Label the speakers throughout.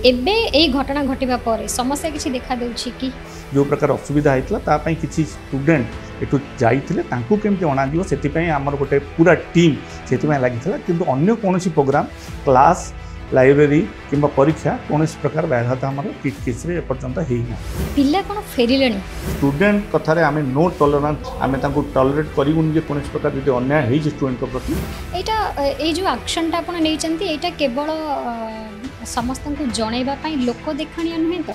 Speaker 1: एबे एई घटना घटिबा पर समस्या किछि देखा देउछि कि
Speaker 2: जो प्रकार असुविधा होता तापाई किसी स्टूडेंट एठू जाइथिले तांकू केमती अणाजिवो सेतिपई हमर गोटे पूरा टीम सेतिपई लागिथिला किंतु अन्य कोनोसी प्रोग्राम क्लास लाइब्रेरी किंबा परीक्षा कोनोसी प्रकार व्याघात हमर किट केसरे एपर्यंत हेइना
Speaker 1: पिल्ला कोन फेरिलेनी
Speaker 2: स्टूडेंट कथारे आमे नो टॉलरेंस आमे तांकू टॉलरेट करिवुन जे कोनोसी प्रकार जदि अन्याय हेइ जे स्टूडेंट को प्रति
Speaker 1: एटा ए जो एक्शन ता आपण नै चंती एटा केवल समस्त को जणैबा पई लोक देखाणिया नहे तो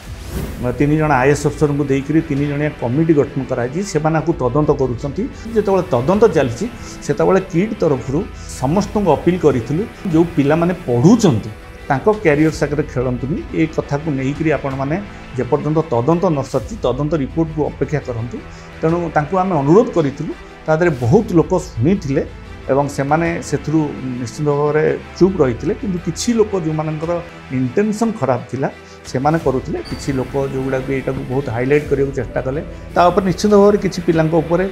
Speaker 2: 3 जण आईएएस अफसर को देकरी 3 जणिया कमिटी गठन कराई सेमानकु तदंत करूछंती जेतबेले तदंत चलछि सेतबेले किट तरफरु समस्त को अपील करिथिलु जो पिला माने पढुचंती तांको कैरियर सागरे खेलंतुनी ए कथा को नेहिकरी आपण माने जे पर्यंत तदंत न सच्ची तदंत रिपोर्ट को अपेक्षा करंतु तेणु तांको आमे अनुरोध करिथिलु तादरे बहुत लोक सुनिथिले एवं सेमाने सेथुरु निश्चित भाव में चुप रही किंतु किछि लोक जो मानकर इंटेंशन खराब थिला सेमाने करुथिले किछि लोक जो गुडा एटा को बहुत हाईलाइट करियो चेष्टा कले ता ऊपर निश्चित भाव में किछि पिलांको ऊपर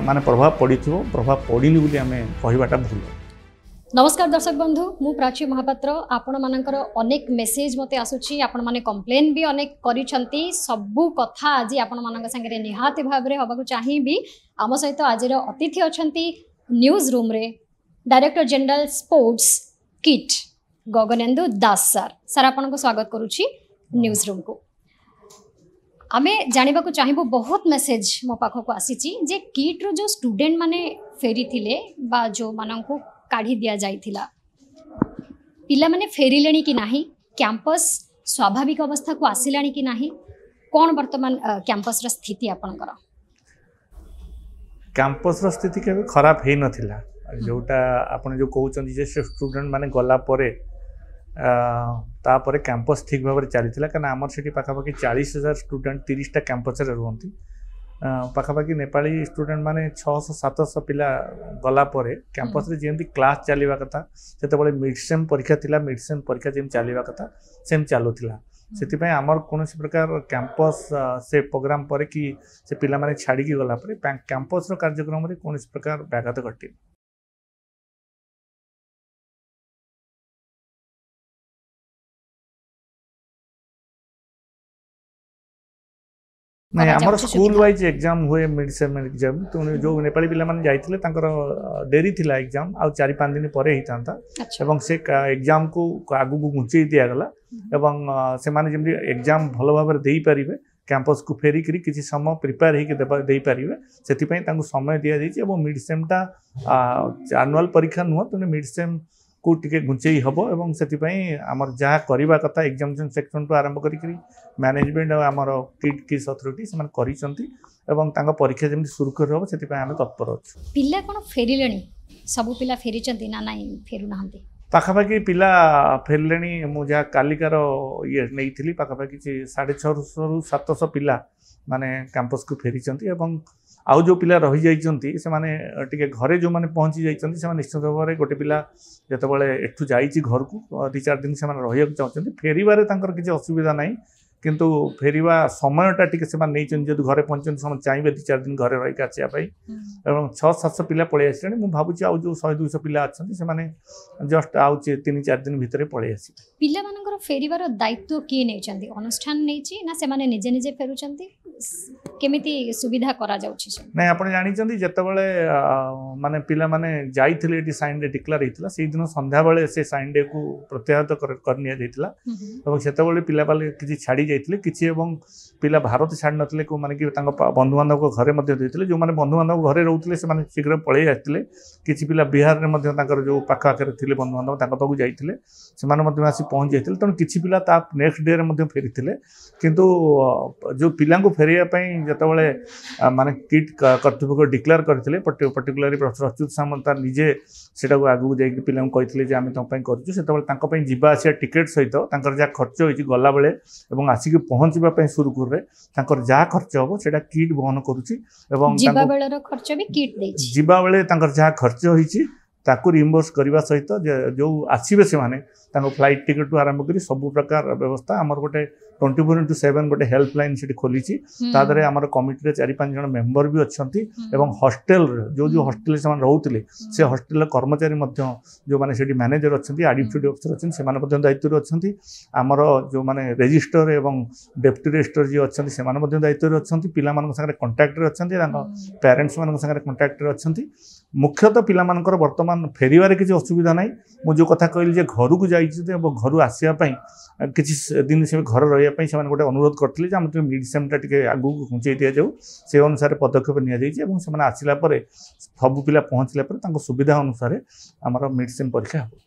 Speaker 2: माने प्रभाव पड़िथिबो प्रभाव पड़िनी बोली आमे कहिबाटा भूल।
Speaker 1: नमस्कार दर्शक बंधु मु प्राची महापात्र आपण मानकर अनेक मेसेज मते आसुची आपण माने कंप्लेन भी अनेक करिसंती सबु कथा आज आपण मानक संगे निहाती भाव रे हबा को चाहिबी आम सहित आज अतिथि अछंती न्यूज रूम रे डायरेक्टर जनरल स्पोर्ट्स किट गगनेन्दु दास सर आपण को स्वागत करुची न्यूज रूम को आमे जानिबा को चाहिबो बहुत मेसेज मो पाखो को आसीची जे किट रो जो स्टूडेंट माने फेरी थिले बा जो माननको काढ़ी दिया जाइथिला पिला माने फेरिलेनी कि नाही कैंपस स्वाभाविक अवस्था को आसिलानी कि नाही कोन वर्तमान कैंपस रा स्थिति आपनकर
Speaker 2: कैंपस रो स्थिति के खराब हे नथिला जोटा आपण जो कहउचंदी जे स्टूडेंट माने गला परे तापर कैंपस ठीक भाव चली कारण आमर से पाखापाखि 40,000 स्टूडेंट 30टा कैंपस रे रुहंती पाखापाखि नेपाली स्टूडेंट माने 600-700 पिला गला परे कैंपस रे जेमती क्लास चलवा कथा से मिड सेम परीक्षा थिला मिड सेम परीक्षा जेम चलवा कथा सेम चलुथिला से आमर कौन प्रकार कैंपस से प्रोग्राम पर कि से पिला माने छाड़ी की गला परे कैंपस रो कार्यक्रम रे कौन प्रकार व्याघात घटी नहीं आमर स्कूल वाइज एग्जाम हुए मिड सेम एग्जाम तो जो नेपाली पिला माने जाइथिले तांकर डेरी थिला एग्जाम आ 4-5 दिन परे हितांता एवं से एग्जाम को आगु को घुंचई दिया गला एवं से माने जेमि एग्जाम भलो भाबरे देई परिबे कैंपस को फेरी करी किसी समय प्रिपेयर होकर दे पारे से समय दि जाइए और मिड सेमटा एनुअल परीक्षा नुह तेना मिड सेम को टिके घुंचई हम और से आमर जहाँ करवा कथा एग्जामिनेशन सेक्शन टू आरंभ करी मैनेजमेंट और आमर किट किस अथॉरिटी से करिसेंती परीक्षा जमी सुरखुर हम से तत्पर अच्छे
Speaker 1: पिला कौन फेरिले सब पिला फेरी ना ना फेरु ना
Speaker 2: पाखापाखि पिला फेरले मुझे कालिकार ये नहीं पाखापाखि 650-700 पिला माने कैंपस को फेरी आउ जो पिला रही जाइए से माने टिके घरे जो माने पहुँची जाइए से निश्चित भाव में गोटे पिला जितेबाला एठू जाइए घर को 2-4 दिन से रहा चाहते फेरबारे किसी असुविधा ना किंतु फेरवा समयटा टी से जो घरे पहुँचते समय चाहिए 2-4 दिन घरे रही आसापी और 600-700 पिला पलि आसे मुझे भावुँ आउ जो 100-200 पिला अच्छा से जस्ट आउ 3-4 दिन भितर पलि आस
Speaker 1: पिला मानकर फेरबार दायित्व किए नहीं अनुष्ठान नहीं ना से माने निजे निजे फेरुचंती केमिति सुविधा करा जाउछि नै
Speaker 2: आपण जानिचंती जेतेबेले माने पिला माने जाइथिले एटी साइन डे डिक्लेयर हेतिला सेहि दिन संध्या बेले से साइन डे को प्रत्याहत करनिया देथिला और सेतेबेले पिला बाले किछि छाडी जाइथिले किछि एवं पिला भारत छाड़ नथिले को माने कि तांको बंधु बांधव को घरे मध्ये देथिले जो माने बंधु बांधव घरे रहउथिले से माने शीघ्र पळै आथिले किछि पिला बिहार रे मध्ये तांकर जो पाखा आखरे थिले बंधु बांधव तांको पाखु जाइथिले से माने मध्ये आसी पहुंच जाइथिले तण किछि पिला ता नेक्स्ट डे रे मध्ये फेरिथिले किंतु जो पिला को फेरिया पई जेतेबेले माने किट कर्तृपक्ष डिक्लेयर करथिले पर्टिकुलरली प्रोफेसर अच्युत सामंत निजे सेटा को आगु जाई पिला को कहिथिले जे आमे तम पई करछु सेतेबेले तांको पई जिबा आसिया टिकेट सहित तांकर जा खर्च होइछि गला बेले एवं आसिक पहुंचबा पई सुरकुर रे तांकर जा खर्च होबो सेटा किट बहन करूछि एवं
Speaker 1: जिबा बेले रो खर्च भी किट देछि
Speaker 2: जिबा बेले तांकर जा खर्च होइछि ताकू रिइंबर्स करने सहित जो आसवे से फ्लाइट टिकट आरंभ कर सब प्रकार व्यवस्था आमर गोटे 24/7 गोटे हेल्पलाइन से खोली तादरे आम कमिटी 4-5 जन मेंबर भी अच्छा हॉस्टेल जो हॉस्टेल से रोते से हॉस्टेल कर्मचारी जो मैंने मैनेजर अच्छा आडिट अफिसर अच्छे से दायित्व अच्छा आमर जो मैंने रेजिस्टर एवं डेप्यूटी रेजिस्टर जी अच्छा से दायित्व अच्छा पिला सागर कंटाक्ट अच्छा पेरेन्ट्स मान कंटाक्ट अच्छा मुख्यतः पिला वर्तमान फेरबार किसी असुविधा ना मुझे जो कथा कहली घर को जाइए घर आसवाई किसी दिन से घर रही से गोटे अनुरोध करते मिडसेमटा टे आगू घुंचे दि जाऊ से अनुसार पदक्षेप नि आसला सब पिला पहुँचला सुविधा अनुसार आमर मिडसेम परीक्षा हो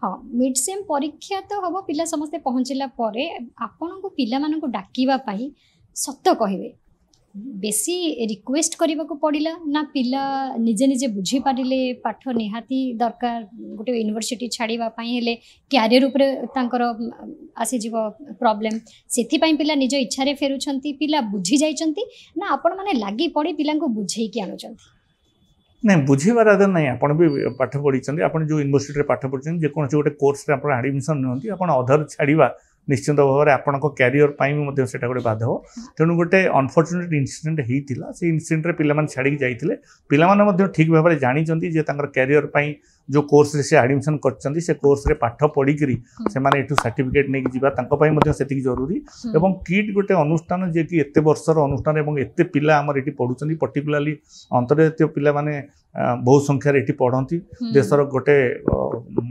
Speaker 1: हाँ मिडसेम परीक्षा तो हम पिला समस्ते पहुँचला आपण को पिला मानक डाकिबा सत कहे बेसी रिक्वेस्ट करने को पड़ा ना पिला निजे निजे बुझी पारे पाठ निहाती दरकार गोटे यूनिवर्सिटी छाड़ापी क्यारियर उपर आसीज प्रॉब्लम से पिला निज इच्छा फेरुंट पिला बुझी जाइंट ना आपण मैंने लगी पड़े पिला बुझे आणुंट
Speaker 2: नहीं बुझेबार आदर ना आप भी पाठ पढ़ी आप जो यूनिवर्सिटी पाठ पढ़ी जेको गोटे कोर्स आडमिशन नियंती आप अधर छाड़ा निश्चित भाव में आपण क्यारियर से गोटे बाधक तेणु गोटे अनफर्चुनेट इनसीडेंट होता से इनसीडेंट पे छाड़ी जाते पिला ठीक भाव में जानते क्यारियर जो कोर्स से एडमिशन कर से कोर्स रे पाठ पढ़ी से सर्टिफिकेट नहीं जावाई से जरूरी एवं किट गोटे अनुष्ठान जे कि एत वर्षर अनुष्ठान और एत पिला आमर ये पढ़ुं पर्टिकुलाली अंतर्जातीय पिला माने बहुत संख्यार ये पढ़ती देशर गोटे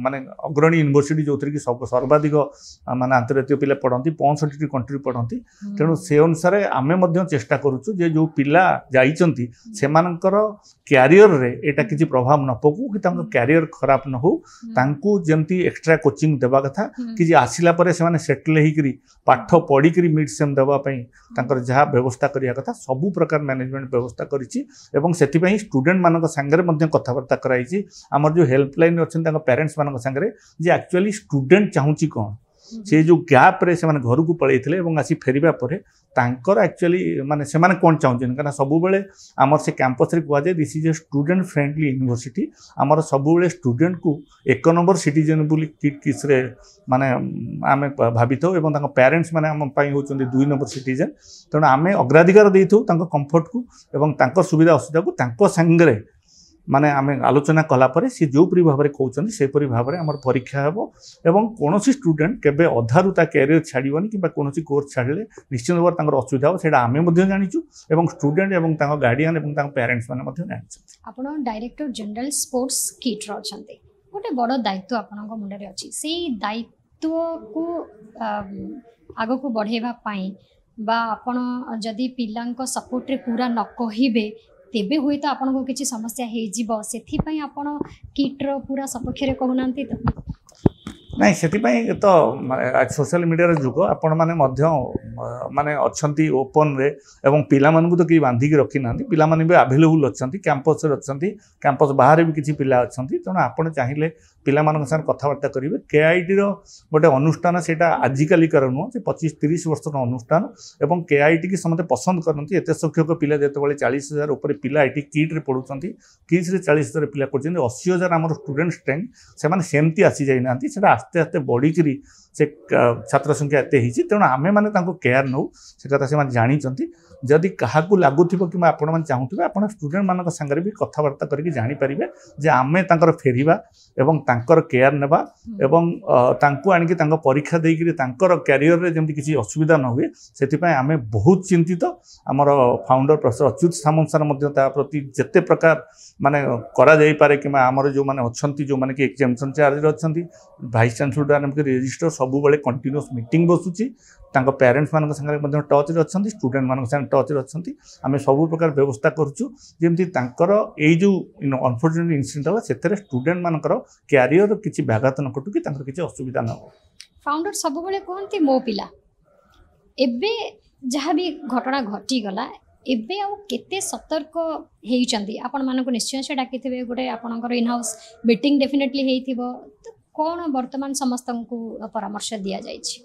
Speaker 2: माने अग्रणी यूनिवर्सिटी जो थी कि सर्वाधिक माने अंतर्जातीय पिला पढ़ती 65 कंट्री पढ़ती तेणु से अनुसार आम चेष्टा करुचु जे जो पिला जाइचंती सेमानकर क्यारियर रे एटा किसी प्रभाव न पकू कि क्यारियर खराब न हो तांकू जमती एक्स्ट्रा कोचिंग देवा कथा कि आसिला परे से माने सेटल होकर पाठ पढ़ी मिडसेम देवाई जहाँ व्यवस्था करने कथा सबू प्रकार मैनेजमेंट व्यवस्था करिछि एवं सेतिपई स्टूडेंट मानक संगे कथबार्ता कराई आमर जो हेल्पलाइन अच्छा पेरेन्ट्स मान संगे जे एक्चुअली स्टूडेंट चाहूँगी कौन से जो गैप रे से घर को पलैते आसी फेरिबा परे तांकर एक्चुअली माने से माने कौन चाहते हैं सब बेले आमर से कैंपस रे कहुए this is a student friendly university आमर सब बेले स्टूडेंट को 1 नंबर सिटीजन बोली किस रे माने आमे भावित एवं पेरेन्ट्स माने आम पई होचंदी 2 नंबर सिटीजन तेणु आमे अग्राधिकार देथु कंफर्ट को एवं सुविधा असुविधा को तांको संगे माने आमे आलोचना कलापर सी जो परी भाव में कहते से परी भाव में आमर परीक्षा हेबो एवं कौन स्टूडेंट केबे अधारू ता कैरियर छाड़िबनी कि कौन कोर्स छाड़े निश्चित भाव में असुविधा हो सेटा आमे मध्य जानिचु एवं स्टूडेंट एवं गार्डियन एवं पेरेन्ट्स माने मध्य जानिचु
Speaker 1: आपण डायरेक्टर जनरल स्पोर्ट्स किट रो छथि गोटे बड़ दायित्व आपनक मुंडरे अछि से दायित्व को आगो को बढ़ेबा पाई बा आपण जदि पिलांको सपोर्ट रे पूरा न कहिबे तेबे हुए तो आपन को किसी समस्या हो से किट्र पूरा सपक्ष कहूना
Speaker 2: नहीं से तो सोशल मीडिया जुग आपण मैंने माने अच्छी ओपन रे एवं पिला मानू तो कहीं बांधिकी रखी ना पिला माने भी अवेलेबल अच्छा कैंपस अच्छा कैंपस बाहर भी किसी पिला अच्छा तेणु आपड़ चाहिए पिला मान साथ कथबार्ता करेंगे केआईटी गोटे अनुष्ठान से आजिकालिकार नुह से 25-30 वर्षर अनुष्ठान एवं केआईटी की समस्त पसंद करती एत संख्यक पिला जो 40,000 उपर पिला ये किट्रे पढ़ुं किस 40,000 पिला कर 80,000 आम स्टूडेंट स्ट्रेंथ से सेमती आसी जाना से आस्ते आस्ते बढ़ी से छात्र संख्या एत तेणु आमे मैंने केयर नौ से कथा से जानी जदि क्या लगुव कि आपण मैंने चाहूबे आप स्टूडेंट मान सागर भी कथबार्ता करके जानीपारे जे आमे फेरवा एवं तांकर केयर नेबा एवं तांको आनिकी तांको परीक्षा देकर तांकर कैरियर रे जमती किसी असुविधा न हुए से आमे बहुत चिंतित आमर फाउंडर प्रोफेसर अच्युत सामंत सर मध्य प्रति जेते प्रकार माने करा जाई पारे कि आमर जो माने अच्छंती जो माने कि एग्जामिनेशन चार्ज अच्छा भाइस चांसलर आरंभ कर रजिस्टर सब बेले कंटिन्यूअस मीटिंग बसुची पेरेन्ट्स मान संगे टच रे अच्छा स्टूडेंट मान संगे टच रे अच्छा आम सब प्रकार व्यवस्था करुचु जमती यही जो अनफर्चुनेट इनसीडेंट है से स्टूडेंट मानकर क्यारियर किसी व्याघात न घटू कि किसी असुविधा न हो
Speaker 1: फाउंडर सब बेले कहते मो पिला एबे जहाँ भी घटना घटीगला एबे आउ केते सतर्क होइचंदी आपण मानको निश्चय से डाकिथिबे गोटे आपनकर इन हाउस मीटिंग डेफिनेटली हेइथिबो तो कौन वर्तमान समस्त को परामर्श दिया जाइछि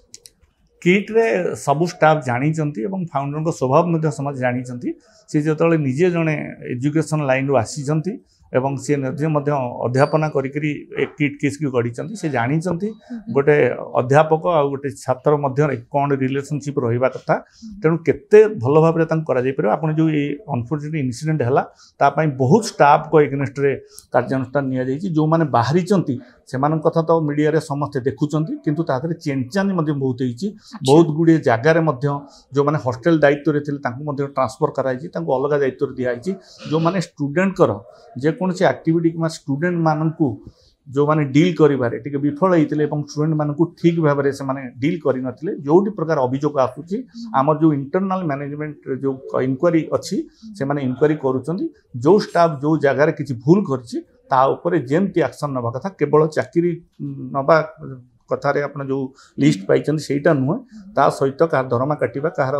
Speaker 2: किट्रे सबू स्टाफ जानी फाउंडर स्वभाव समझ जानी सी जो निजे जड़े एजुकेशन लाइन रू आसी एवं सी निजे अध्यापना करी किट किस की गढ़ी से जानी गोटे अध्यापक आ गोटे छात्र मध्य कौन रिलेशनशिप रहा कथा तेणु केते भल भाव में आप जो ये अनफर्चुनेट इनसीडेंट है बहुत स्टाफ को एगेन्स्ट रे कार्यानुष्ठान नि जो मैंने बाहरी से कथा तो मीडिया रे समस्ते देखुं किंतु तादरे चेंचानी बहुत होती बहुत गुड़े जगार जो मैंने हॉस्टेल दायित्व रे ट्रांसफर कराई अलग दायित्व दिखाई जो मैंने स्टूडेंट कर जेकोसी एक्टिविटी कि स्टूडेंट मानू जो माने डील करिबारे टिके विफल होइतिले एवं स्टूडेंट मानकु ठीक भाबरे से माने डील करि नथिले जोटी प्रकार अभियोग आसुची हमर जो इंटरनल मैनेजमेंट जो इंक्वायरी अछि से माने इंक्वायरी करूचंदी जो स्टाफ जो जगह रे किछि भूल करछि ता ऊपर जेमती एक्शन नबा कथा केवल चाकरी नबा कथार आप जो लिस्ट पाई सेटा नुहे ता सहित क्या दरमा काटा कहार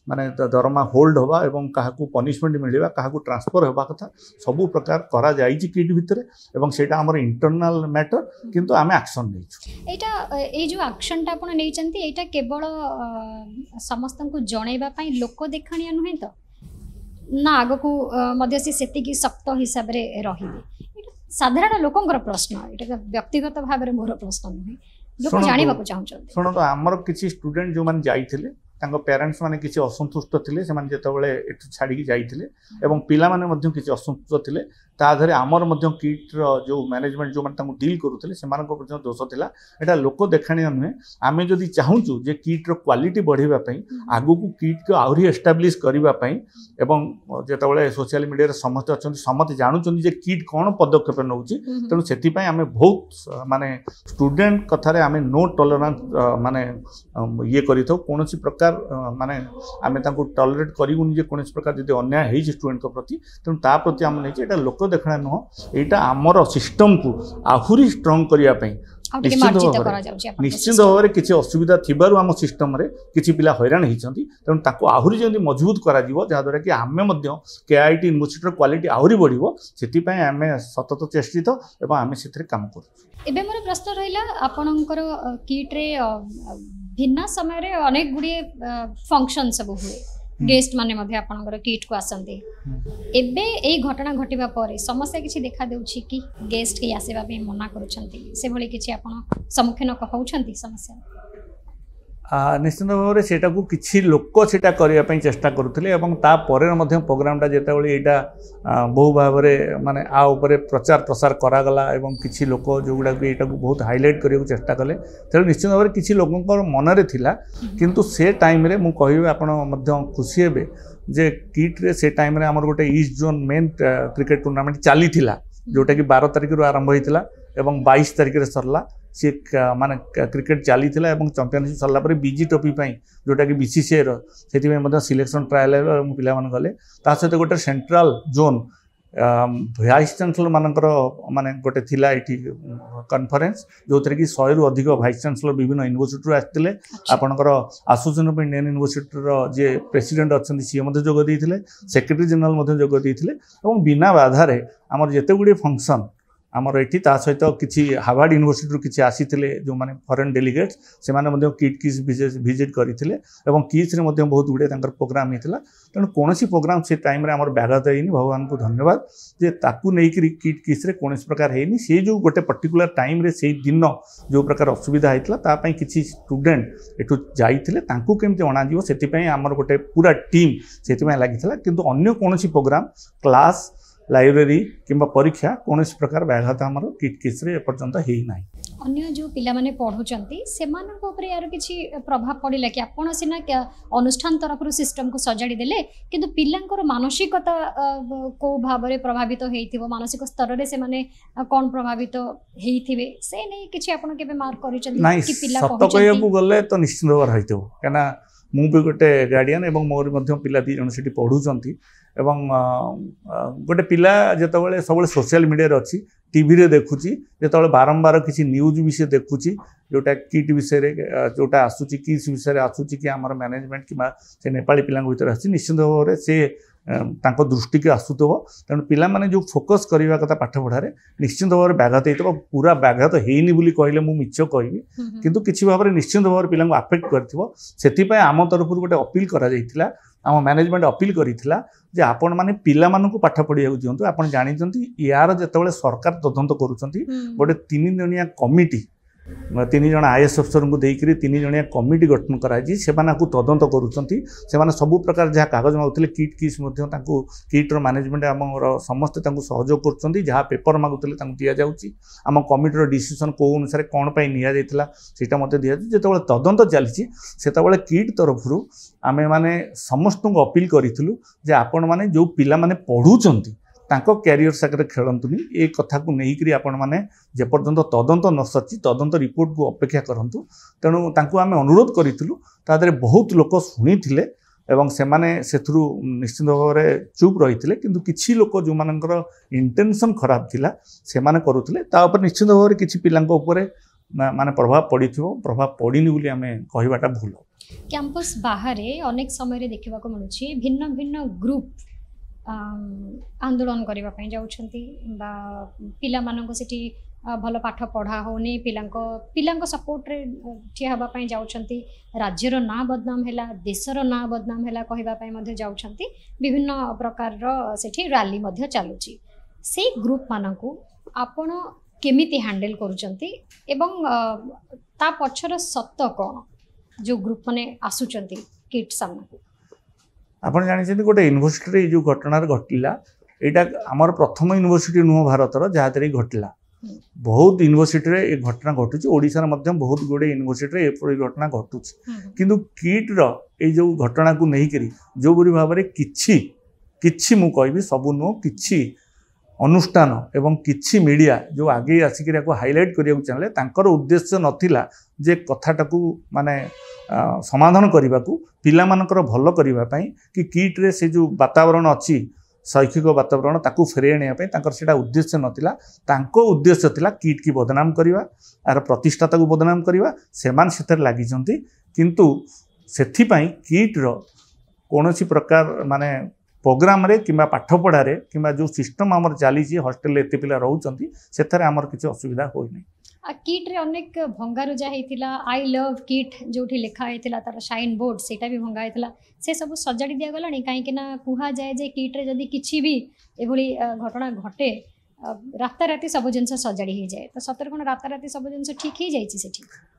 Speaker 2: माने दरमा होल्ड हवा एवं क्या पनिशमेंट मिलवा क्या ट्रांसफर हवा कथा सबू प्रकार करा जाइछि किट भितर एवं सेटा हमर इंटरनल मैटर किंतु आमे एक्शन नै
Speaker 1: एटा ए जो एक्शन ता आपण नै चंती एटा केवल समस्त को जणैबा पई लोक देखाणिया नुहे तो ना आगो को मध्य से सेति की सख्त हिसाब रे रहिबे साधारण लोकंकर प्रश्न एटा व्यक्तिगत भाव रे मोर प्रश्न नुहे लोक जानिबा को चाहउछन सुनो
Speaker 2: तो हमर किछि स्टूडेंट जो माने जाइथिले तांको पेरेंट्स माने किछि असंतुष्ट थिले से माने जेतबेले एठु छाडी जाइथिले एवं पिला माने मध्यम किछि असंतुष्ट थिले ता आधारे आमर मध्यम किट रो जो मैनेजमेंट जो माने तांको डील करूथिले से मानको पର୍ଯ୍यंत दोष थिला एटा लोक देखाणिया नुहे आमे जदि चाहूचु जे किट रो क्वालिटी बढ़िबा पई आगु को किट को आउरी एस्टैब्लिश करिबा पई एवं जेतबेले सोशल मीडिया रे समस्त अछंती समस्त जानुचंती जे किट कोन पदक्षेप नउची तेनु सेति पई आमे बहुत माने स्टूडेंट कथारे आमे नो टॉलरेंस माने ये करिथौ कोनोसी प्रकार माने आमे तांको टॉलरेट करिवुनी जे कोनोसी प्रकार जदि अन्याय हेइ स्टूडेंट को प्रति तेनु ता प्रति हम नै एटा लोक देखणा नुह एटा हमर सिस्टम को आहुरी स्ट्रांग करिया पई निश्चित भाव में किसी असुविधा थिबारु आम सिस्टम रे किसी पिला हैरान होती तेणु ताको आहुरी जल्दी मजबूत करा जहाँद्वारा कि आमे मध्य केआईटी यूनिवर्सिटी क्वालिटी आहुरी बढ़िबो सेति आमे सतत चेष्टित एवं आमे सेथिरे काम करू।
Speaker 1: एबे मोर प्रश्न रहिला आपनकर किट रे भिन्न समय रे अनेक गुडी फंक्शन सब हुए गेस्ट माने मध्ये आपनकर किट को आसंती एबे एई घटना घटिबा परे समस्या किछि देखा देउछि कि गेस्ट के आसेबा पे मना करूछंती से भली किछि आपन सम्मुखीन कहउछंती समस्या
Speaker 2: निश्चित भाव में सेटा को किछि लोक सेटा करिया पई चेष्टा करुथिले एवं ता परे मध्य प्रोग्रामटा जेतेबेले एटा बहु भाव में माने आ ऊपर प्रचार प्रसार करागला एवं किछि लोक जोगुडा भी एटा को बहुत हाईलाइट करिया चेष्टा कले तेणु निश्चित भाव में किछि लोकंकर मनरे थिला किंतु से टाइम रे मु कहिबे आपण मध्य खुशी हेबे जे किट रे से टाइम रे हमर गोटे east zone main cricket tournament चली थिला जोटा कि 12 तारिख रु आरंभ होइतिला एवं 22 तारिख रे सरला सी माने क्रिकेट चली थिला एवं चैंपियनशिप सरला पर बीजी टॉपी पई जोटा कि बीसीसीआई रो सेति में मतलब सिलेक्शन ट्रायल एवं पिला मन गले ता सहित गोटे सेंट्रल जोन वाइस चांसलर मानकर माने गोटे थिला एठी कॉन्फ्रेंस जो थरे कि 100 रु अधिक वाइस चांसलर विभिन्न यूनिवर्सिटी आस्थिले आपनकर एसोसिएशन ऑफ इंडियन यूनिवर्सिटी रो जे प्रेसिडेंट अछंती सी मध्ये जोग देइथिले सेक्रेटरी जनरल मध्ये जोग देइथिले एवं बिना बाधा रे हमर जेते गुडी फंक्शन आमर एठी ता सहित किछि हार्वर्ड यूनिवर्सिटी रु किछि आसीथिले जो माने फॉरेन डेलीगेट्स से माने मध्ये किट किस विजिट करिथिले एवं किस रे मध्ये बहुत गुडे तांकर प्रोग्राम हितला तेणु कोनोसी प्रोग्राम से टाइम रे हमर ब्याघात हेनी भगवान को धन्यवाद जे ताकू नै कि किट किस रे कोनोसी प्रकार हेनी से जो गोटे पर्टिकुलर टाइम रे से दिन जो प्रकार असुविधा हितला ता पई किछि स्टूडेंट एठु जाइथिले तांकू केमते अणा जीवो सेति पई हमर गोटे पूरा टीम सेति पई लागिथिला किंतु अन्य कोनोसी प्रोग्राम क्लास लाइब्रेरी किंबा परीक्षा कोनोसी प्रकार व्याघात हमर किट किस रे पर्यंत हेई नाही
Speaker 1: अन्य जो पिला माने पढुचंती सेमानक ऊपर यार किछि प्रभाव पडिला कि आपण सिना अनुष्ठान तरफ सिस्टम को सजाडी देले किंतु पिलांकर मानसिकता को भाव रे प्रभावित हेइथिबो मानसिक स्तर रे से माने कोन प्रभावित हेइथिबे से नै किछि आपण केबे मार्क करिचंती कि पिला
Speaker 2: कहउचंती सत्य कहयकु गले तो निश्चित भाव रहितो केना मु भी गोटे गार्डियन एवं मोर मध्य पिला दी जन सेठी पढुचंती एवं गोटे पिला जेतबेले सबले सोशल मीडिया रे अछि टीवी रे देखुची जेतबेले बारंबार किछि न्यूज विषय देखुची जोटा किट विषय रे जोटा आसुची किस विषय रे आसुची कि हमर मैनेजमेंट कि से नेपाली पिलांग भीतर आछि निश्चित भाव रे से तांको दृष्टि के आसुथबो तेणु पिला माने जो फोकस करिवा कथा पाठ पढ़ारे निश्चित भाव में व्याघात हेइतबो पूरा व्याघात हेइनी बोली कहले मु मिछ कहबी किंतु किछि भाव में निश्चित भाव में पिलांग अफेक्ट करथिबो सेति पय आम तरफ गोटे अपील करा जाइतिला आम मैनेजमेंट अपील करिथिला जे आपण माने पिला मानकु पाठ पढ़िया दिंतु आपण जानिचंती यार जेतेबेले सरकार तदंत करूचंती गोटे 3 जणिया कमिटी 3 जण आईएएस अफसर को देकरी 3 जणिया कमिटी गठन कराई से तदंत करूचंती से सब प्रकार जहाँ कागज मागुले किट किस किट्र मैनेजमेंट आम समस्ते सहयोग कर जहाँ पेपर मागुले दि जाऊँगी आम कमिटर डिसीजन कौ अनुसार कौन पर निटा मत दि जो तदंत चली से किट तरफ आम मैंने समस्त को अपील करूँ जे आपण मैंने जो पिला माने पढ़ुचंती तांको कैरियर सागर खेलतुनी ए कथा को लेकिन आपण मैंने जेपर्यंत तदंत न सची तदंत रिपोर्ट को अपेक्षा करंतु तेणु तांको आमे अनुरोध करितलु तादरे बहुत लोक शुणी एवं से माने सेथुरु निश्चित भाव में चुप रही किंतु किछि लोक जो मानकर इंटेंशन खराब थिला से माने करुथिले ता ऊपर निश्चित भाव में किछि पिलांको ऊपर माने प्रभाव पड़िथिबो प्रभाव पड़िनी बोली आमे कहिबाटा भूल।
Speaker 1: कैंपस बाहर अनेक समय देखा मिलूँ भिन्न भिन्न ग्रुप आंदोलन करने जाउछंती बा पिला मानको सेठी भल पाठ पढ़ा होनी पिलांको सपोर्ट रे ठिया हबा पई जाउछंती राज्यर ना बदनाम हैला देशर ना बदनाम हैला कहबा पई मध्ये जाउछंती विभिन्न प्रकार रो सेठी रैली मध्ये चालुची से ग्रुप माननको आपण केमिति हैंडल करूछंती एवं ता पछर सत्य कोन जो ग्रुप माने आसुचंती किट सामना
Speaker 2: आप जानते गोटे यूनिवर्सिटी जो घटना घटला यहाँ आमर प्रथम यूनिवर्सिटी नुह भारतर जहाँ घटला बहुत यूनिवर्सिटी ये घटना घटुची ओडिशा बहुत गुड़े यूनिवर्सिटी एपरी घटना घटुची किंतु किट्र ये जो घटना को लेकर जो बुरी भाव में किछि मु कहबी सबू नुह किछि अनुष्ठान एवं किछि मीडिया जो आगे आसिक हाइलाइट करने चाहिए तांकर उद्देश्य नथिला जे कथाटा को माने समाधान करने को पिला मानकर भल करने कि किट्रे से जो वातावरण अच्छी शैक्षिक वातावरण ताकू फेरे आने से उद्देश्य नथिला तांको उद्देश्य थिला किट की बदनाम करवा यार प्रतिष्ठाता को बदनाम करवा सेमान सेथर लागिचंती किंतु सेथिपाई किट्र कौनसी प्रकार माने प्रोग्राम रे किंबा पाठ पढ़ारे किंबा जो सिस्टम आमर चली हॉस्टेल एत पिला रोचंती सेथरे आमर किछि असुविधा होई नै।
Speaker 1: किट रे अनेक भंगारुजा हेतिला आई लव किट जोठी लिखा हेतिला तार साइन बोर्ड सेटा भी भंगा हेतिला से सब सजाड़ी दिया गलानी काहे कि ना कुहा जाए जे किट रे जदी किछि भी एभली घटना घटे राताराति सब जिन सजाड़ी हो जाए तो सतर कौन राताराति सब जिन ठीक हो जाए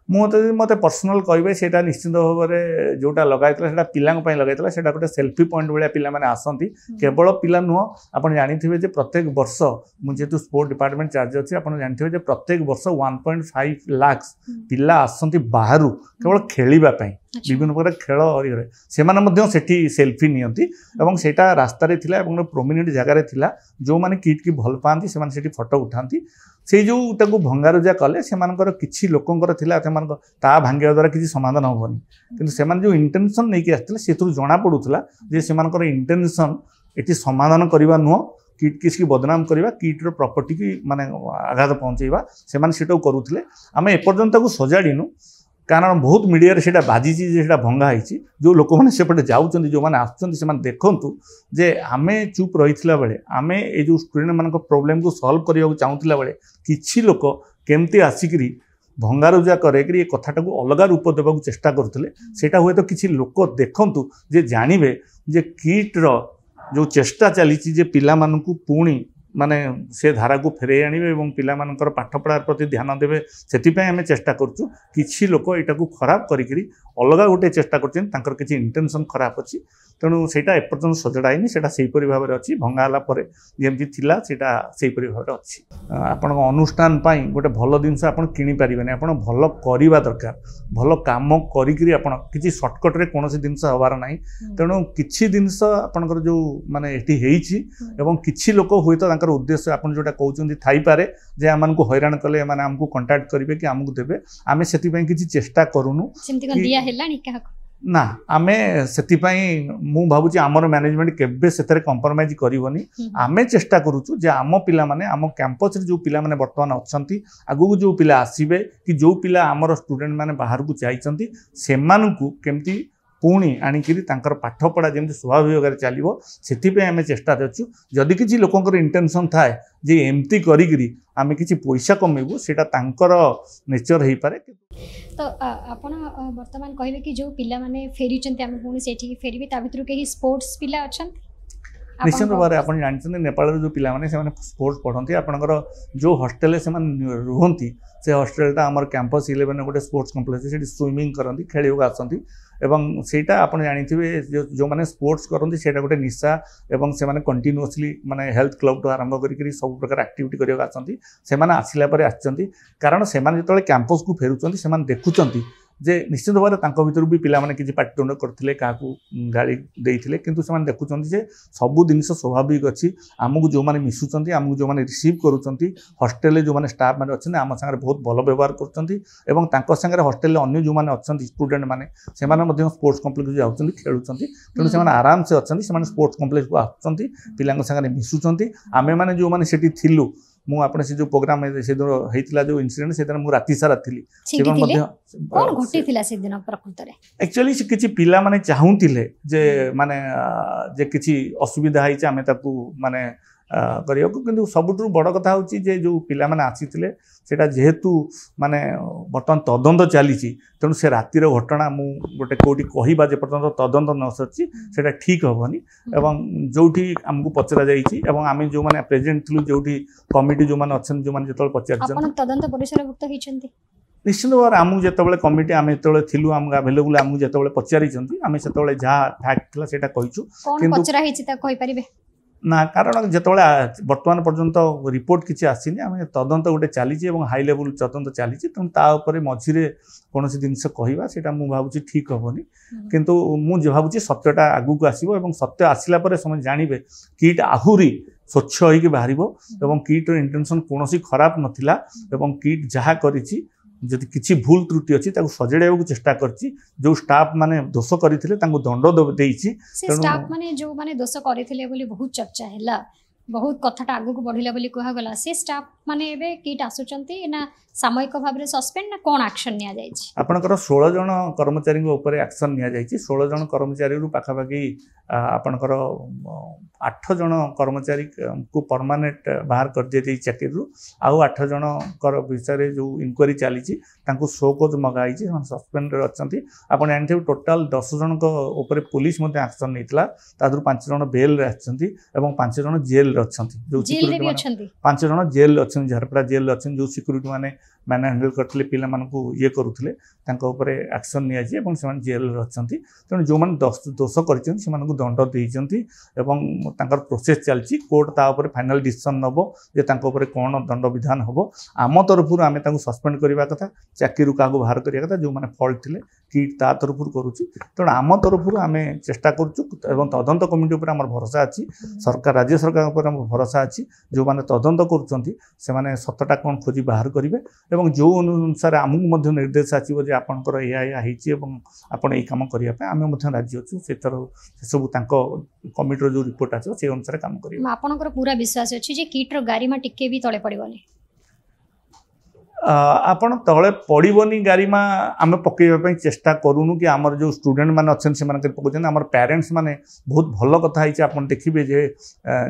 Speaker 2: मत पर्सनाल कहे से निश्चित भाव में जोटा लगाई पिला लगाई से गोटे सेल्फी पॉइंट भाया पिला माने आसती केवल पिला नुह आप जानी प्रत्येक वर्ष मुझे स्पोर्ट डिपार्टमेंट चार्ज अच्छी आप जानते प्रत्येक वर्ष 1.5 लाख पिला आसती बाहर केवल खेलवाई विभिन्न प्रकार खेल से सेल्फी नियंती सेटा रास्तार थिला प्रोमिनेंट जगार थिला जो माने किट की भल पाती से फोटो उठाती से जो भंगारुजा कले से किसी लोकंर थिला ता भांगिया द्वारा किसी समाधान हेनी किंतु से जो इंटेंशन नहीं आसते से जना पड़ूला जे से इंटेंशन ये समाधान करवा नुह किट किसी बदनाम करवा किट्र प्रॉपर्टी की माने आघात पहुँचेवा से करुले आम एपर्यंत सजाड़ीनु कारण बहुत मीडिया से बाजी भंगा होती जो लोक मैंने सेपटे जाऊँ जो मैंने आसुँच देखूँ जे आमे चुप रही बेले आमे ये जो स्टूडेंट मान प्रोब्लेम को सॉल्व करने चाहूला बेले किसी लोक केमती आसिकी भंगारुजा करे कथाटा को अलग रूप देवा चेष्टा करते सेटा हुए तो किसी लोक देखूँ जे जानवे जे किट्र जो चेष्टा चली पिला मानकु पुणी माने से धारा को फेरे आनिबे एवं पिला मानकर पाठ पढ़ार प्रति ध्यान देवे से आम चेष्टा करूँ किसी लोक यहाँ खराब करी अलग गोटे चेष्टा कर किसी इंटेंशन खराब अच्छी तेणु सेटा एपर्यंत सजड़ाई सेटा सेहीपरि भाव में अच्छी भंगाला जमी थिला सेटा सेहीपरि भाव में अच्छी आपण अनुष्ठान पाई गोटे भल जिनस आप किनीपारे आप भल करवा दरकार भल कम करी सर्टकट कौन जिनस हबार ना तेणु किसी जिनस आपंकर जो माने ये किसी लोक हुए तो उद्देश्य आप जोटा कहते थईपे जे आम हैरान कले आमको कंटाक्ट करेंगे कि आमको देवे आम से किसी चेष्टा करूनु ना आमे सेतिपाई मु भाबुची आमर मैनेजमेंट केबे सेतरे कंप्रोमाइज करिवनी आमे चेष्टा करूछु जे आम पिला माने आम कैंपस रे जो पिला माने वर्तमान अछंती आगु जो पिला आसीबे कि जो पिला आमर स्टूडेंट माने बाहर को जाइछंती सेमानकु केमती पुणी आणिकी पाठपढ़ा जमी स्वाभाविक भाव चलो से आम चेष्टा अच्छु जदि किसी लोकर इंटेंशन थाए जे एमती करी आम कि पैसा कमेबू से नेचर हो पारे।
Speaker 1: तो आपण वर्तमान कहबे कि जो पिला माने फेरी चंते आमे पुणी सेठी फेरी भी ता भितरु के स्पोर्ट्स पिला अछन
Speaker 2: निश्चित भाव में आप जानते नेपाल जो पिलाने से स्पोर्ट्स पढ़ती आपंकर जो हॉस्टेल से रुहति से हॉस्टेलटा आम कैंपस 11 गोटे स्पोर्ट्स कम्प्लेक्स से स्विमिंग करती खेल आसती एवं सेटा आप जानी जो मैंने स्पोर्ट्स करती से गोटे निशा एवं से कंटिन्यूअसली माने हेल्थ क्लब टू आरंभ कर सब प्रकार एक्टिविटी करने आसती से आसला कारण से जो कैंपस को फेरुंट से देखुं जे निश्चित भाव में भर भी पिलाने किसी पाटितुंड करते क्या गाड़ी देते किंतु से देखुं जे सबू जिन स्वाभाविक अच्छी आमको जो मैंने मिसुँच आमको जो मैंने रिसीव करुँच हॉस्टेल जो मैंने स्टाफ मैंने अच्छे आम सागर बहुत भल व्यवहार कर हॉस्टेल अन्य जो मैंने अच्छा स्टूडेंट मैंने स्पोर्ट्स कम्प्लेक्स जाऊँच खेलुँच तेणु से आराम से अच्छा से स्पोर्ट्स कम्प्लेक्स को आसुँच पिला सागर मिसुँच आमे मैंने जो मैंने सेठी थिलु मु आपने से जो प्रोग्राम से होता जो इनसीडेंट से दिन राति सारा थी एक्चुअली से किसी पिला माने चाहूले जे माने जे किसी असुविधा है आम माने करियो किंतु सबुठु बड़ कथा होची जे जो पिला माने आसीथिले सेटा जेहेतु माने बर्तमान तदंत चली तेणु से रातिर घटना मु गोटे कोटी कहवा जे पर्यंत तदंत न सची सेटा ठीक हेनी एवं जोठी आमको पचरा जाइछि एवं आमे जो माने प्रेजेंट थिलु जोठी कमिटी जो माने अछन जो माने जतल पचार
Speaker 1: आपण तदंत परिसरभुक्त हिचंती
Speaker 2: निश्चित भाव में आमको जिते कमिटी आम जो थिलु आम अवेलेबल आमको जिते पचारि आम से जहाँ फैक्ट था कहीचु ना कारण जो बर्तमान पर्यंत रिपोर्ट किसी आसीनी आम तदंत गोटे चली हाई लेवल तदंत चली तेणु मझे कौन जिनस कहवा से भावुँ ठीक हेनी किंतु मुझे भावुँ सत्यटा आगू को आसो सत्य आसला समझ जानवे किट आहुरी स्वच्छ होगी बाहर एवं किट्र इंटेंशन कौन खराब नाला किट जहाँ करी जदि किसी भूल त्रुटि अच्छी सजेड़ा चेष्टा करछि जो स्टाफ माने दोष करथिले तांको दंड देइछि
Speaker 1: स्टाफ माने जो माने दोष करथिले बोली बहुत चर्चा हैला बहुत कथाटा आगु को बढ़िला बोली कहा गला से स्टाफ माने एबे किट आसुचंती ना सामयिक भाव में सस्पेंड ना कोन एक्शन निया जाइछि
Speaker 2: आपनकर 16 जन कर्मचारी ऊपर एक्शन निया जाइछि 16 जन कर्मचारी रु पाखापाखि आपनकर 8 जन कर्मचारी को परमानेंट बाहर कर दिए चाकरी रु आउ 8 जन कर विषय जो इंक्वारी चली शोकोज मगाई सस्पेंड अच्छी आप जानते टोटाल 10 जन ऊपर पुलिस एक्शन नहीं 5 जन बेल आछंती एवं 5 जन जेल अच्छा जो सिक्यूरिटी 5 जन जेल अच्छा झारपड़ा जेल अच्छा जो सिक्यूरिटी मैंने हैंडल करते पिला ये करुले एक्शन नि जेल अच्छा तेणु जो मैंने दोष कर दंड देती प्रोसेस चलती कोर्ट तापर फाइनल डिसीजन नब जे कौन दंड विधान हम आम तरफ आम सस्पेंड करने कथा चाकरी क्या बाहर करने कथा जो मैंने फल्ट थे किट ता तरफ करुच्ची तेणु आम तरफ आम चेष्टा करुँ तदंत कमिटी उपर आम भरोसा अच्छी सरकार राज्य सरकार उपर भरोसा अच्छी जो मैंने तदंत करुँच सतटा कौन खोजी बाहर करेंगे और जो अनुसार आमको निर्देश आसो जे आपंकर या आपण ये कम करने आम राजी अच्छु से सब कमिटर जो रिपोर्ट आसो से अनुसार कम कर
Speaker 1: आपनकर पूरा विश्वास अच्छी जे किट्र गारिमा टिके भी तले पड़िबनी
Speaker 2: आपण तले पड़ोनी गारिमा आम पकईवाई चेष्टा करूनु कि आमर जो स्टूडेंट मैंने अच्छे से पकाउछन आमर पेरेंट्स माने बहुत भल कथा है आपन देखिए जे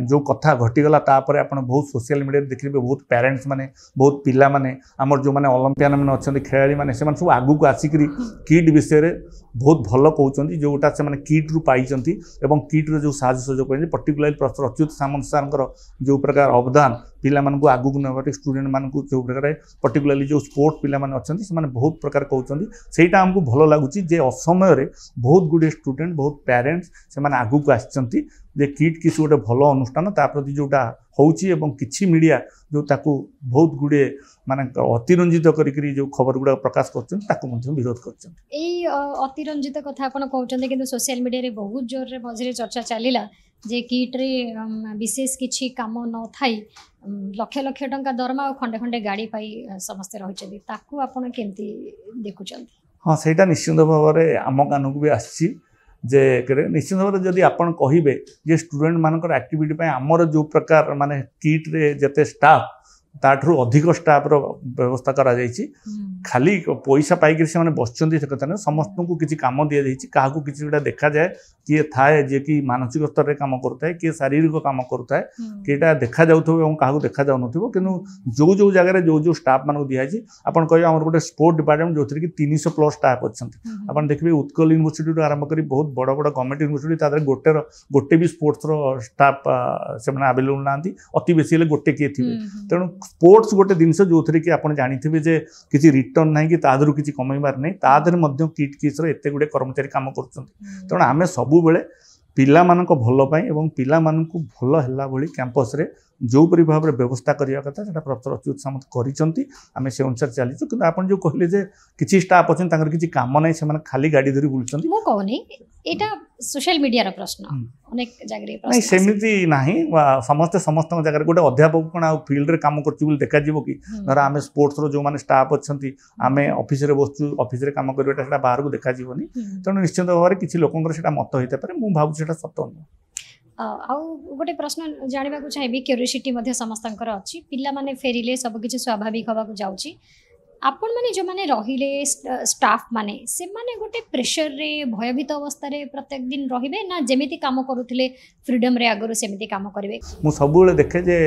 Speaker 2: जो कथा घटीगला तापर आपन बहुत सोशल मीडिया देखिए बहुत पेरेंट्स माने बहुत पिला माने आमर जो माने ओलंपियन माने अच्छे खेलाड़ी माने से सब आगू को आसिक किट विषय बहुत भल कहते जोटा से किट रु पाई किट्र जो साहय सहयोग करें पर्टिकुलरली प्रोफेसर अच्युत सामंत सार जो प्रकार अवदान पिला आगू को नवा स्टूडेंट मान जो प्रकार पर्टिकुलरली जो स्पोर्ट पिला अच्छा से बहुत प्रकार कहते सेटा आमको भल लगुच असमय बहुत गुड़े स्टूडेंट बहुत पेरेंट्स से आगू को आसछंती जे किट किसी गोटे भल अनुष्ठान प्रति जोटा होची एवं किछि मीडिया जो ताकू बहुत गुड़े माने अतिरंजित करी जो खबर गुड़ा प्रकाश कर विरोध कर
Speaker 1: अतिरंजित कथा आपन कहउछन्ते किंतु सोशल मीडिया रे बहुत जोर रे मझे चर्चा चलिला जे किट रे विशेष किछि काम न थाई लक्ष लक्ष टंका दरमा खंडे खंडे गाड़ी पाई समस्त रहिछन्ती ताकू आपन केमती देखुछन्ती
Speaker 2: हाँ सेटा निश्चित भाव में आम कान को भी आसी जे निश्चित भाव में जदि आपन कहिबे जे स्टूडेंट मानकर एक्टिविटी आमर जो प्रकार माने किट रे जते स्टाफ ताठू अधिक स्टाफ व्यवस्था करा जायछि खाली पैसा पाइक से बसुँच से कथा नहीं समस्त को किसी कम दि जाइए क्या किसी गोटा देखा जाए किए थाए जे कि मानसिक स्तर में कम करुए किए शारीरिक कम करुए किएटा देखा जाऊँ क्या देखा जाऊन कि जो जो जगह जो स्टाफ मान दिखाई आप कहे आम गोटे स्पोर्ट डिपार्टमेंट जो थी 300+ स्टाफ अच्छा आप देखिए उत्कल यूनिवर्सिटी आरंभ कर बहुत बड़ बड़ गवर्नमेंट यूनिवर्सिटी गोटे भी स्पोर्ट्स स्टाफ से आवेलेबल ना अति बेसी गोटे किए थे तेणु स्पोर्ट्स गोटे जिनस जो थी कि आप जानते जे किसी रिटर्न ना कि तादर किसी कमाइबार नहीं तादर किट किस एत गुड़े कर्मचारी कम कर तेणु आम सब बेले पिला मानक भल पाई एवं पिला मानक भल है भली कैंपस रे जो परि भाव में व्यवस्था करने कथा से प्रोफेसर अच्युत सामंत करें से अनुसार चलीचु कि आप जो कहले जे किसी स्टाफ अच्छा किसी कम ना से खाली गाड़ी धरी बुलूँ
Speaker 1: मु कहूनी एटा सोशल मीडिया रो प्रश्न अनेक जगह
Speaker 2: नहीं सेमती ना समस्ते समस्त जगह गोटे अध्यापक कौन फील्ड रे काम कर देखा कि धर आम स्पोर्ट्स रो जो मैंने स्टाफ अच्छा आम ऑफिस रे बसचु ऑफिस रे काम करवाटा बाहर को देखा तेणु निश्चित भाव में किसी लोक मत होता है मुझे भावुँ सत नुह
Speaker 1: आउ गोटे प्रश्न जानवा चाहिए क्यूरियोसिटी समस्त अच्छी पिला माने फेरिले सबकि स्वाभाविक होगा जाऊँगी आपण माने जो माने रहिले स्टाफ माने से माने गोटे प्रेशर रे भयभीत अवस्था रे प्रत्येक दिन रहिबे ना जेमिति काम करूथिले फ्रीडम रे आगरो सेमिति काम करिवे
Speaker 2: मु सबुले देखे जे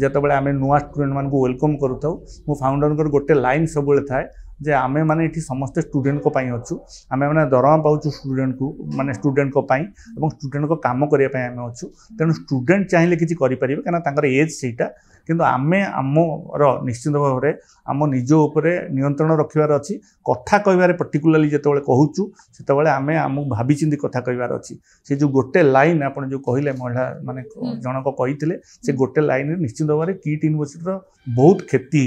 Speaker 2: जते बेले आमे नुवा स्टूडेंट मान को वेलकम करूथौ मु फाउंडर कर गोटे लाइन सबुले थाए जे आमे माने इठी समस्त स्टूडेंट को पाई अच्छु आमे माने दरमा पाउछु स्टूडेंट को माने स्टूडेंट को पाई एवं स्टूडेंट को काम करिया पाई आमे अच्छु तेणु स्टूडेंट चाहिए किसी करि परिबे कारण तांकर एज सेटा किंतु आमे आमर निश्चित भाव में आम निज उपरे नियंत्रण रखिबार अच्छी कथा कहबार पर्टिकुलाली जिते कहूँ से आम आम भाभी चिंती कथा कहबार अच्छी से जो गोटे लाइन आप जो कहले महिला माने जनक कही से गोटे लाइन निश्चित भाव में किट यूनिवर्सिटी बहुत क्षति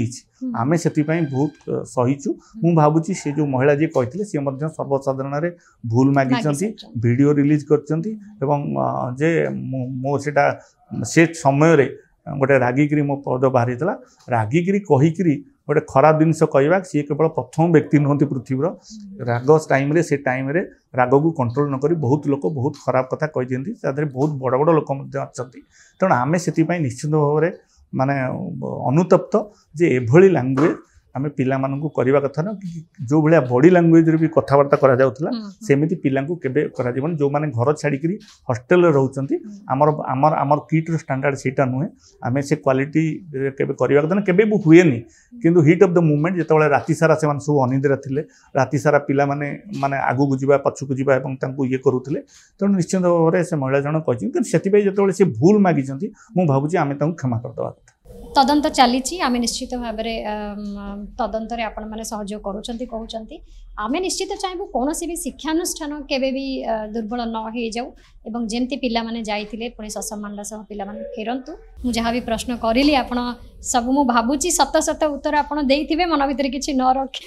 Speaker 2: आमे से बहुत सहीचु मु भावुची से जो महिला जी कहते सी सर्वसाधारण भूल मागी वीडियो रिलीज कर जे मो से समय रे गोटे रागिकी मो पद बाहरी रागिकी कहीकि गोटे खराब जिनस कहवा सी केवल प्रथम व्यक्ति नुहति पृथ्वीर राग टाइम से टाइम रे राग को कंट्रोल नक बहुत लोक बहुत खराब कथा कही बहुत बड़ बड़ लोक अच्छा तेणु आम से निश्चित भाव में माने अनुतप्त जे एभली लैंग्वेज आम पिला मानू करवा कथा ना जो भाया बॉडी लैंग्वेज रे भी कथबार्ता करा जाउथला सेमिति पिला को केबे करा जीवन जो माने घर छाड़िकी हॉस्टेल रहउचंती आमर आमर आमर किट रो स्टैंडर्ड सेटा नुहे आम से क्वालिटी केबे करवा कथा ना केबे भी हुएनी किंतु हिट ऑफ द मूवमेंट जेतेबेले राति सारा से सब अनिद्रा थिले राति सारा पिला माने माने आगु को जीवा पछु को जीवा एवं तांको ये करूथिले तेणु निश्चित भाव में से महिला जन कहि कि सेति जेतेबेले से भूल मागिचंती मु भाबुची आमे तांको क्षमा कर दवा
Speaker 1: तदंत चली आम निश्चित भाव में तदंत आपण मैंने सहयोग करुँच आम निश्चित चाहबू कौन भी शिक्षानुष्ठान केवे भी दुर्बल न हो जाऊ एवं जमती पिला माने जाइथिले पुणी ससम्मान सह पिला माने फेरंतु मु जहाँ भी प्रश्न करिली आपण सब मु भाबुची सत सत उत्तर आपण देइथिबे मन भितर किछि न रखे।